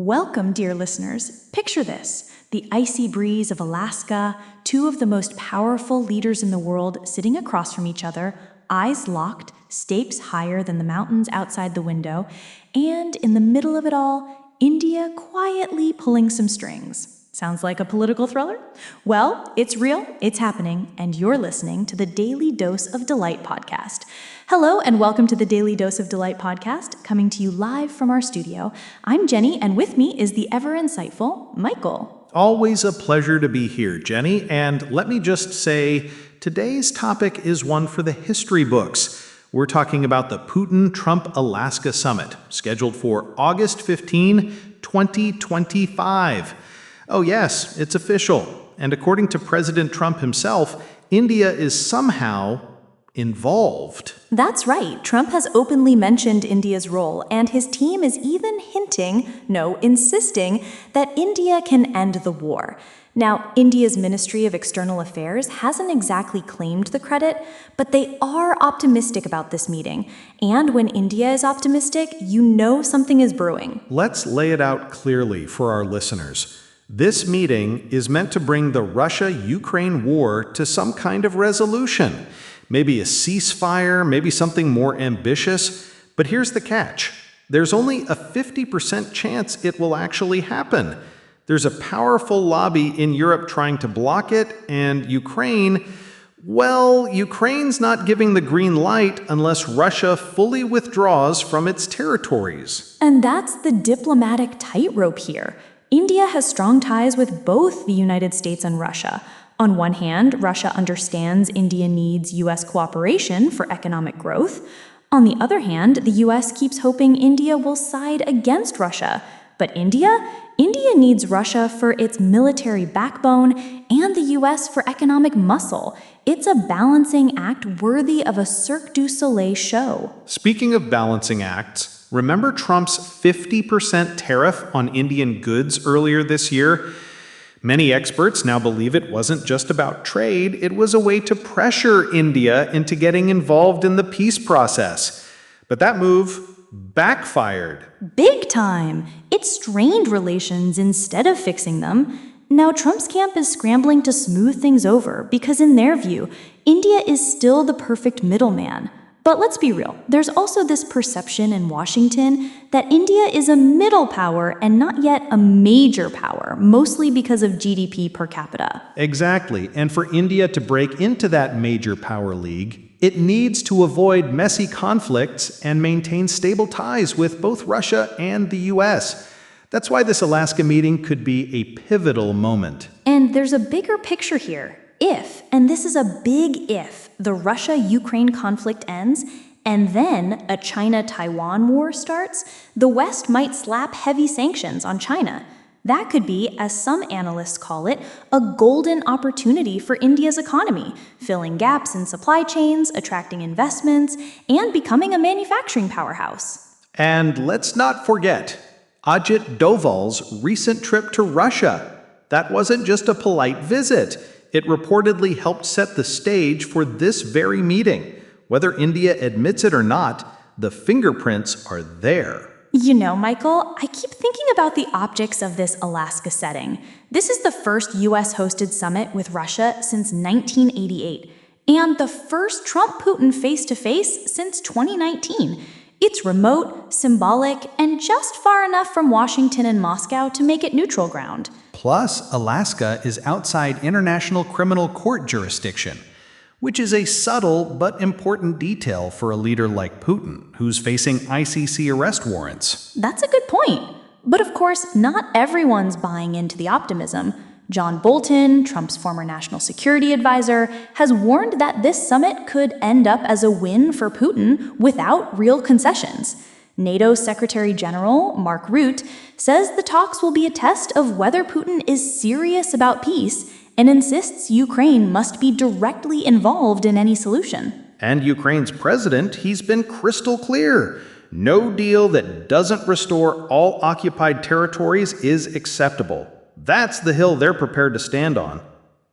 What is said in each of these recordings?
Welcome, dear listeners. Picture this: the icy breeze of Alaska, two of the most powerful leaders in the world sitting across from each other, eyes locked, stakes higher than the mountains outside the window, and in the middle of it all, India quietly pulling some strings. Sounds like a political thriller? Well, it's real, it's happening, and you're listening to the Daily Dose of Delight podcast. Hello, and welcome to the Daily Dose of Delight podcast, coming to you live from our studio. I'm Jenny, and with me is the ever-insightful Michael. Always a pleasure to be here, Jenny, and let me just say, today's topic is one for the history books. We're talking about the Putin-Trump-Alaska Summit, scheduled for August 15, 2025. Oh yes, it's official. And according to President Trump himself, India is somehow involved. That's right. Trump has openly mentioned India's role, and his team is even insisting that India can end the war. Now, India's Ministry of External Affairs hasn't exactly claimed the credit, but they are optimistic about this meeting. And when India is optimistic, you know something is brewing. Let's lay it out clearly for our listeners. This meeting is meant to bring the Russia-Ukraine war to some kind of resolution. Maybe a ceasefire, maybe something more ambitious. But here's the catch. There's only a 50% chance it will actually happen. There's a powerful lobby in Europe trying to block it, and Ukraine's not giving the green light unless Russia fully withdraws from its territories. And that's the diplomatic tightrope here. India has strong ties with both the United States and Russia. On one hand, Russia understands India needs U.S. cooperation for economic growth. On the other hand, the U.S. keeps hoping India will side against Russia. But India needs Russia for its military backbone and the U.S. for economic muscle. It's a balancing act worthy of a Cirque du Soleil show. Speaking of balancing acts, remember Trump's 50% tariff on Indian goods earlier this year? Many experts now believe it wasn't just about trade, it was a way to pressure India into getting involved in the peace process. But that move backfired. Big time! It strained relations instead of fixing them. Now Trump's camp is scrambling to smooth things over because in their view, India is still the perfect middleman. But let's be real, there's also this perception in Washington that India is a middle power and not yet a major power, mostly because of GDP per capita. Exactly, and for India to break into that major power league, it needs to avoid messy conflicts and maintain stable ties with both Russia and the US. That's why this Alaska meeting could be a pivotal moment. And there's a bigger picture here. If, and this is a big if, the Russia-Ukraine conflict ends, and then a China-Taiwan war starts, the West might slap heavy sanctions on China. That could be, as some analysts call it, a golden opportunity for India's economy, filling gaps in supply chains, attracting investments, and becoming a manufacturing powerhouse. And let's not forget Ajit Doval's recent trip to Russia. That wasn't just a polite visit. It reportedly helped set the stage for this very meeting. Whether India admits it or not, the fingerprints are there. You know, Michael, I keep thinking about the optics of this Alaska setting. This is the first U.S.-hosted summit with Russia since 1988, and the first Trump-Putin face-to-face since 2019. It's remote, symbolic, and just far enough from Washington and Moscow to make it neutral ground. Plus, Alaska is outside International Criminal Court jurisdiction, which is a subtle but important detail for a leader like Putin, who's facing ICC arrest warrants. That's a good point. But of course, not everyone's buying into the optimism. John Bolton, Trump's former national security advisor, has warned that this summit could end up as a win for Putin without real concessions. NATO Secretary General Mark Rutte says the talks will be a test of whether Putin is serious about peace and insists Ukraine must be directly involved in any solution. And Ukraine's president, he's been crystal clear. No deal that doesn't restore all occupied territories is acceptable. That's the hill they're prepared to stand on.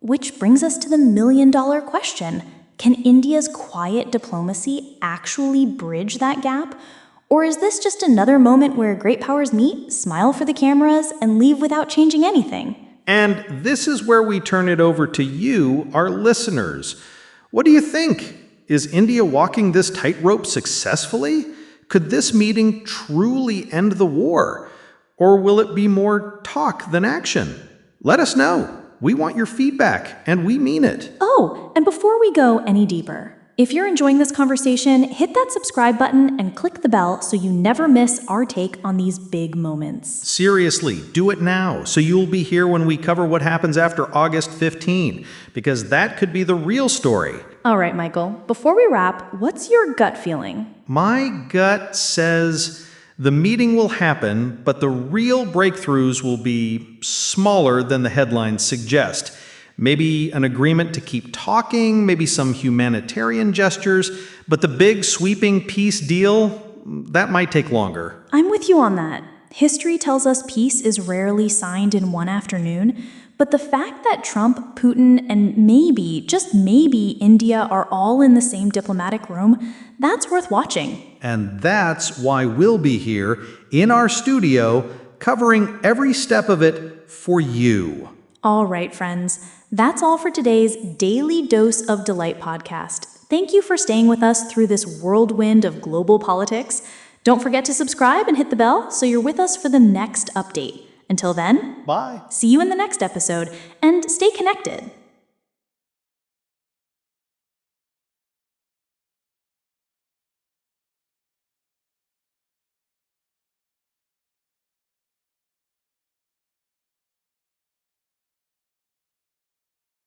Which brings us to the million-dollar question. Can India's quiet diplomacy actually bridge that gap? Or is this just another moment where great powers meet, smile for the cameras, and leave without changing anything? And this is where we turn it over to you, our listeners. What do you think? Is India walking this tightrope successfully? Could this meeting truly end the war? Or will it be more talk than action? Let us know. We want your feedback, and we mean it. Oh, and before we go any deeper, if you're enjoying this conversation, hit that subscribe button and click the bell so you never miss our take on these big moments. Seriously, do it now, so you'll be here when we cover what happens after August 15, because that could be the real story. All right, Michael, before we wrap, what's your gut feeling? My gut says the meeting will happen, but the real breakthroughs will be smaller than the headlines suggest. Maybe an agreement to keep talking, maybe some humanitarian gestures, but the big sweeping peace deal, that might take longer. I'm with you on that. History tells us peace is rarely signed in one afternoon, but the fact that Trump, Putin, and maybe, just maybe, India are all in the same diplomatic room, that's worth watching. And that's why we'll be here in our studio covering every step of it for you. All right, friends, that's all for today's Daily Dose of Delight podcast. Thank you for staying with us through this whirlwind of global politics. Don't forget to subscribe and hit the bell so you're with us for the next update. Until then, Bye. see you in the next episode, and stay connected.